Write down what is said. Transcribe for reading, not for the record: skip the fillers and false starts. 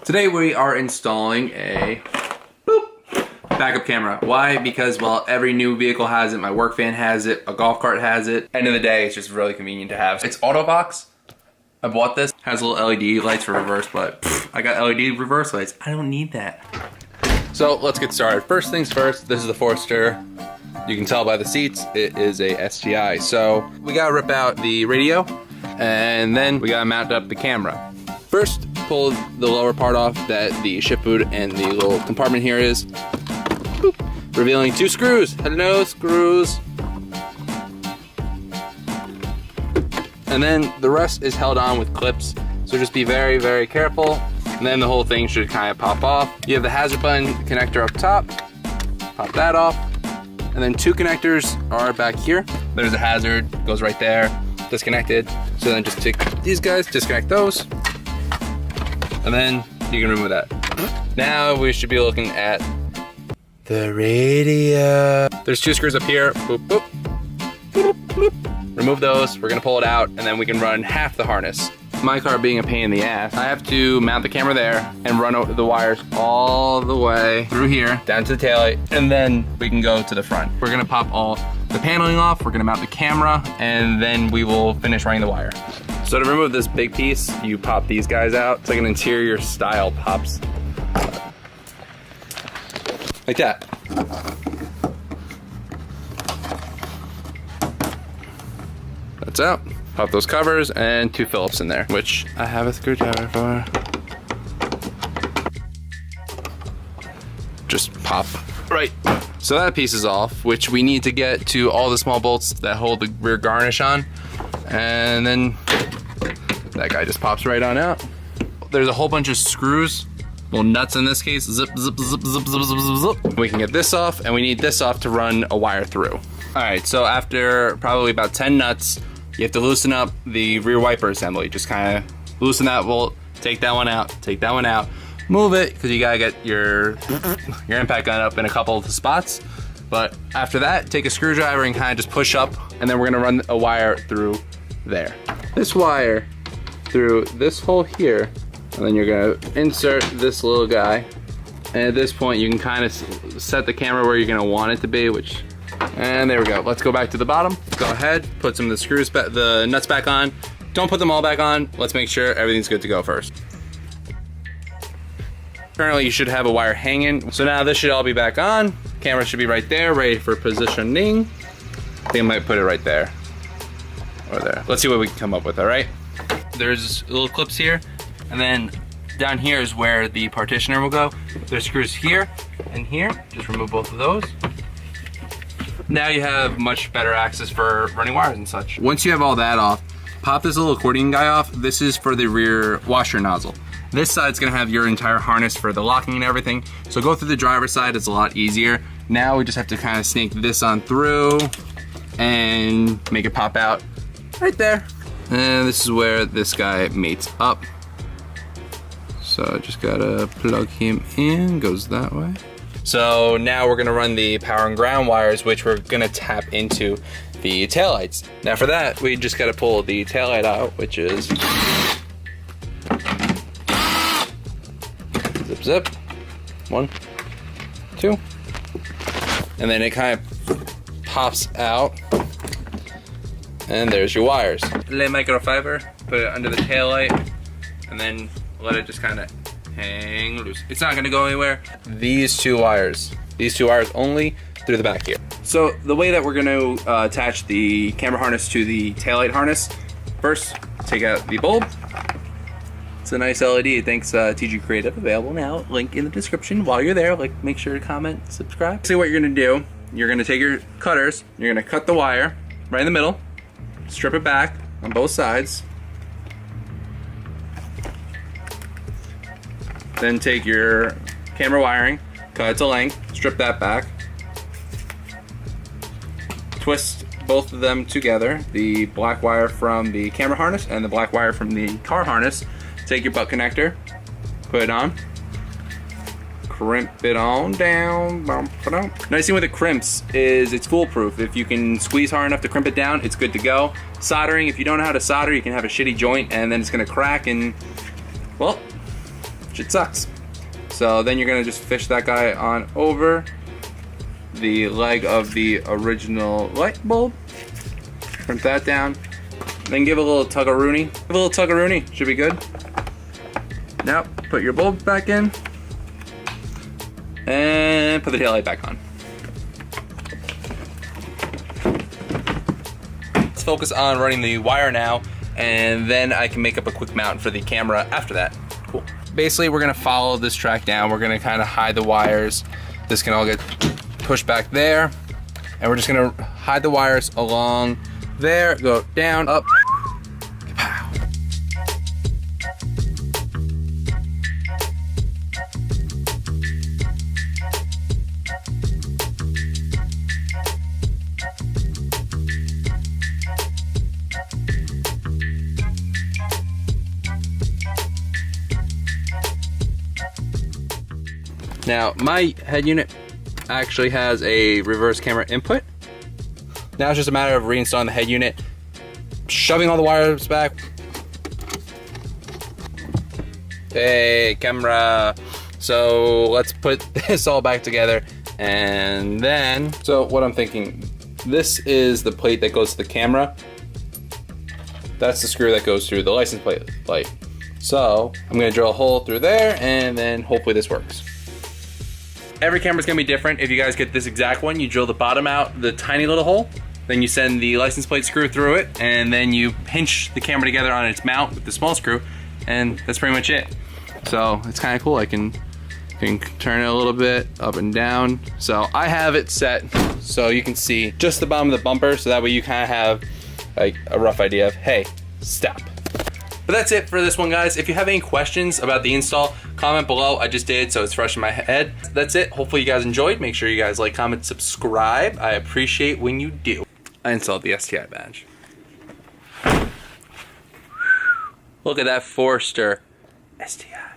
Today we are installing a backup camera. Why? Because, well, every new vehicle has it. My work van has it. A golf cart has it. End of the day, it's just really convenient to have. It's Vox. I bought this. Has little LED lights for reverse, but I got LED reverse lights. I don't need that. So let's get started. First things first, this is the Forester. You can tell by the seats, it is a STI. So we gotta rip out the radio, and then we gotta mount up the camera. First, pull the lower part off that the ship boot and the little compartment here is. Boop. Revealing 2 screws. Hello, screws. And then the rest is held on with clips. So just be very, very careful. And then the whole thing should kind of pop off. You have the hazard button connector up top. Pop that off. And then 2 connectors are back here. There's a hazard, goes right there, disconnected. So then just take these guys, disconnect those. And then you can remove that. Now we should be looking at the radio. There's 2 screws up here. Boop, boop. Boop, boop. Remove those. We're gonna pull it out, and then we can run half the harness. My car being a pain in the ass, I have to mount the camera there and run the wires all the way through here, down to the taillight, and then we can go to the front. We're gonna pop all the paneling off, we're gonna mount the camera, and then we will finish running the wire. So to remove this big piece, you pop these guys out. It's like an interior style pops. Like that. That's out. Pop those covers and 2 Phillips in there, which I have a screwdriver for. Just pop right. So that piece is off, which we need to get to all the small bolts that hold the rear garnish on. And then that guy just pops right on out. There's a whole bunch of screws, little nuts in this case, zip, zip, zip, zip, zip, zip, zip, zip. We can get this off, and we need this off to run a wire through. All right, so after probably about 10 nuts, you have to loosen up the rear wiper assembly. Just kind of loosen that bolt, take that one out, move it, because you gotta get your impact gun up in a couple of the spots. But after that, take a screwdriver and kind of just push up, and then we're gonna run a wire through there. This wire through this hole here, and then you're gonna insert this little guy. And at this point, you can kind of set the camera where you're gonna want it to be, and there we go. Let's go back to the bottom. Go ahead, put some of the screws, the nuts back on. Don't put them all back on. Let's make sure everything's good to go first. Currently, you should have a wire hanging. So now this should all be back on. Camera should be right there, ready for positioning. I think I might put it right there. Or there. Let's see what we can come up with, all right? There's little clips here, and then down here is where the partitioner will go. There's screws here and here. Just remove both of those. Now you have much better access for running wires and such. Once you have all that off, pop this little accordion guy off. This is for the rear washer nozzle. This side's gonna have your entire harness for the locking and everything. So go through the driver's side, it's a lot easier. Now we just have to kind of snake this on through and make it pop out right there. And this is where this guy mates up. So just gotta plug him in, goes that way. So now we're gonna run the power and ground wires, which we're gonna tap into the taillights. Now for that, we just gotta pull the taillight out, which is zip, zip, 1, 2. And then it kind of pops out. And there's your wires. Lay microfiber, put it under the taillight, and then let it just kind of hang loose. It's not gonna go anywhere. These 2 wires only through the back here. So the way that we're gonna attach the camera harness to the taillight harness, first take out the bulb. It's a nice LED, thanks TG Creative, available now. Link in the description. While you're there, make sure to comment, subscribe. See what you're gonna do. You're gonna take your cutters, you're gonna cut the wire right in the middle, strip it back on both sides. Then take your camera wiring, cut it to length, strip that back. Twist both of them together, the black wire from the camera harness and the black wire from the car harness. Take your butt connector, put it on, crimp it on down. Nice thing with the crimps is it's foolproof. If you can squeeze hard enough to crimp it down, it's good to go. Soldering, if you don't know how to solder, you can have a shitty joint and then it's gonna crack and, well, shit sucks. So then you're gonna just fish that guy on over the leg of the original light bulb. Print that down. Then give a little tug-a-rooney. Give a little tug-a-rooney, should be good. Now, put your bulb back in. And put the taillight back on. Let's focus on running the wire now, and then I can make up a quick mount for the camera after that. Cool. Basically, we're gonna follow this track down. We're gonna kind of hide the wires. This can all get pushed back there. And we're just gonna hide the wires along there, go down, up. Kapow. Now, my head unit actually has a reverse camera input. Now it's just a matter of reinstalling the head unit, shoving all the wires back. Hey, camera. So let's put this all back together. And then, so what I'm thinking, this is the plate that goes to the camera. That's the screw that goes through the license plate light. So I'm gonna drill a hole through there, and then hopefully this works. Every camera's gonna be different. If you guys get this exact one, you drill the bottom out, the tiny little hole, then you send the license plate screw through it, and then you pinch the camera together on its mount with the small screw, and that's pretty much it. So it's kind of cool. I can turn it a little bit up and down. So I have it set so you can see just the bottom of the bumper, so that way you kind of have like a rough idea of, hey, stop. But that's it for this one, guys. If you have any questions about the install, comment below. I just did, so it's fresh in my head. That's it. Hopefully you guys enjoyed. Make sure you guys like, comment, subscribe. I appreciate when you do. I installed the STI badge. Look at that Forster STI.